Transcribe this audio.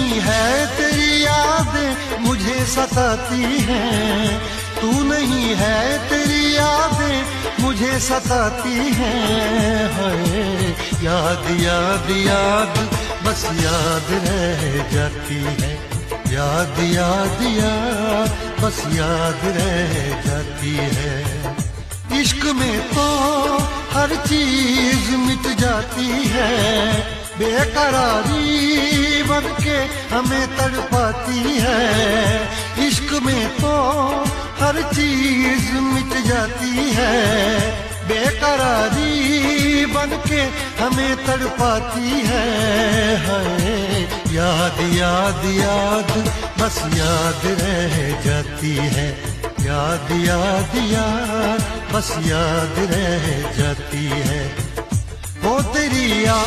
नहीं है तेरी यादें मुझे सताती हैं, तू नहीं है तेरी यादें मुझे सताती हैं। हाय याद याद याद बस याद रह जाती है, याद याद याद बस याद रह जाती है। इश्क में तो हर चीज मिट जाती है, बेकरारी बन के हमें तड़पाती है। इश्क में तो हर चीज मिट जाती है, बेकरारी बन के हमें तड़पाती है। हाय याद याद याद बस याद रह जाती है, याद याद याद बस याद रह जाती है। वो तेरी याद